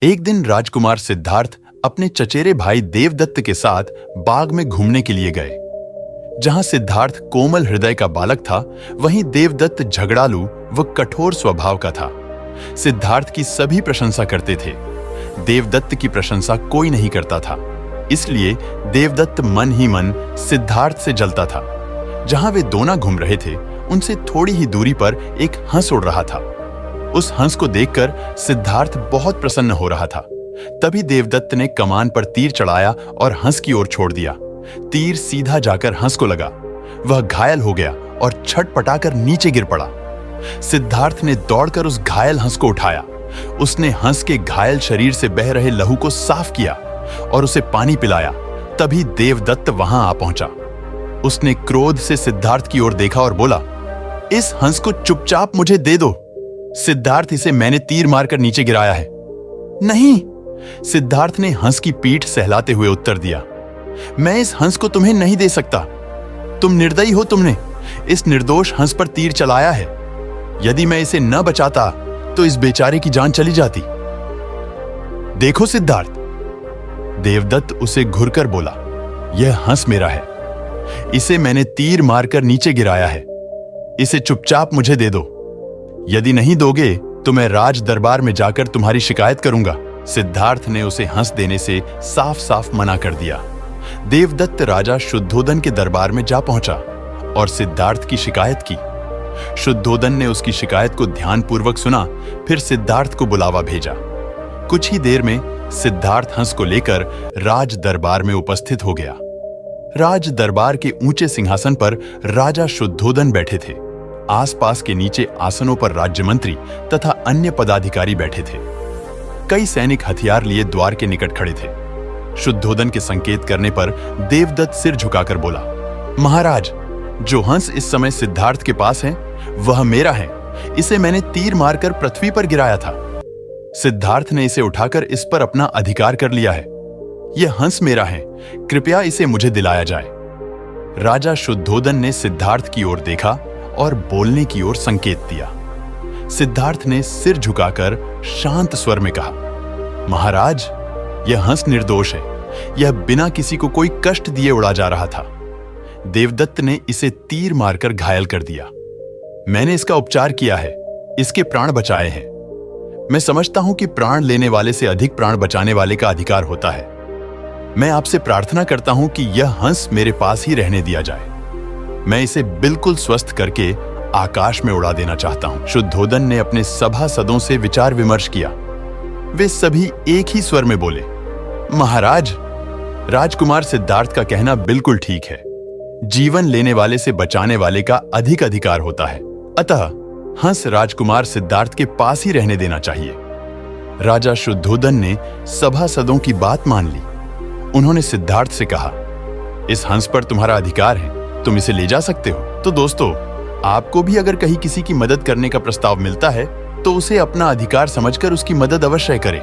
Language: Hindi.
एक दिन राजकुमार सिद्धार्थ अपने चचेरे भाई देवदत्त के साथ बाग में घूमने के लिए गए। जहां सिद्धार्थ कोमल हृदय का बालक था, वहीं देवदत्त झगड़ालू व कठोर स्वभाव का था। सिद्धार्थ की सभी प्रशंसा करते थे। देवदत्त की प्रशंसा कोई नहीं करता था, इसलिए देवदत्त मन ही मन सिद्धार्थ से जलता था। जहां वे दोनों घूम रहे थे, उनसे थोड़ी ही दूरी पर एक हंस उड़ रहा था। उस हंस को देखकर सिद्धार्थ बहुत प्रसन्न हो रहा था। तभी देवदत्त ने कमान पर तीर चढ़ाया और हंस की ओर छोड़ दिया। तीर सीधा जाकर हंस को लगा। वह घायल हो गया और छटपटाकर नीचे गिर पड़ा। सिद्धार्थ ने दौड़कर उस घायल हंस को उठाया। उसने हंस के घायल शरीर से बह रहे लहू को साफ किया और उसे पानी पिलाया। तभी देवदत्त वहां आ पहुंचा। उसने क्रोध से सिद्धार्थ की ओर देखा और बोला, इस हंस को चुपचाप मुझे दे दो। सिद्धार्थ, इसे मैंने तीर मारकर नीचे गिराया है। नहीं, सिद्धार्थ ने हंस की पीठ सहलाते हुए उत्तर दिया, मैं इस हंस को तुम्हें नहीं दे सकता। तुम निर्दयी हो, तुमने इस निर्दोष हंस पर तीर चलाया है। यदि मैं इसे न बचाता तो इस बेचारे की जान चली जाती। देखो सिद्धार्थ, देवदत्त उसे घुरकर बोला, यह हंस मेरा है। इसे मैंने तीर मारकर नीचे गिराया है। इसे चुपचाप मुझे दे दो। यदि नहीं दोगे तो मैं राज दरबार में जाकर तुम्हारी शिकायत करूंगा। सिद्धार्थ ने उसे हंस देने से साफ साफ मना कर दिया। देवदत्त राजा शुद्धोदन के दरबार में जा पहुंचा और सिद्धार्थ की शिकायत की। शुद्धोदन ने उसकी शिकायत को ध्यानपूर्वक सुना, फिर सिद्धार्थ को बुलावा भेजा। कुछ ही देर में सिद्धार्थ हंस को लेकर राज दरबार में उपस्थित हो गया। राज दरबार के ऊंचे सिंहासन पर राजा शुद्धोदन बैठे थे। आसपास के नीचे आसनों पर राज्य मंत्री तथा अन्य पदाधिकारी बैठे थे। कई सैनिक हथियार लिए द्वार के निकट खड़े थे। शुद्धोदन के संकेत करने पर देवदत्त सिर झुकाकर बोला, महाराज, जो हंस इस समय सिद्धार्थ के पास है वह मेरा है। इसे मैंने तीर मारकर पृथ्वी पर गिराया था। सिद्धार्थ ने इसे उठाकर इस पर अपना अधिकार कर लिया है। यह हंस मेरा है, कृपया इसे मुझे दिलाया जाए। राजा शुद्धोदन ने सिद्धार्थ की ओर देखा और बोलने की ओर संकेत दिया। सिद्धार्थ ने सिर झुकाकर शांत स्वर में कहा, महाराज, यह हंस निर्दोष है। यह बिना किसी को कोई कष्ट दिए उड़ा जा रहा था। देवदत्त ने इसे तीर मारकर घायल कर दिया। मैंने इसका उपचार किया है, इसके प्राण बचाए हैं। मैं समझता हूं कि प्राण लेने वाले से अधिक प्राण बचाने वाले का अधिकार होता है। मैं आपसे प्रार्थना करता हूं कि यह हंस मेरे पास ही रहने दिया जाए। मैं इसे बिल्कुल स्वस्थ करके आकाश में उड़ा देना चाहता हूं। शुद्धोदन ने अपने सभासदों से विचार विमर्श किया। वे सभी एक ही स्वर में बोले, महाराज, राजकुमार सिद्धार्थ का कहना बिल्कुल ठीक है। जीवन लेने वाले से बचाने वाले का अधिक अधिकार होता है। अतः हंस राजकुमार सिद्धार्थ के पास ही रहने देना चाहिए। राजा शुद्धोदन ने सभासदों की बात मान ली। उन्होंने सिद्धार्थ से कहा, इस हंस पर तुम्हारा अधिकार है, तुम इसे ले जा सकते हो। तो दोस्तों, आपको भी अगर कहीं किसी की मदद करने का प्रस्ताव मिलता है तो उसे अपना अधिकार समझकर उसकी मदद अवश्य करें।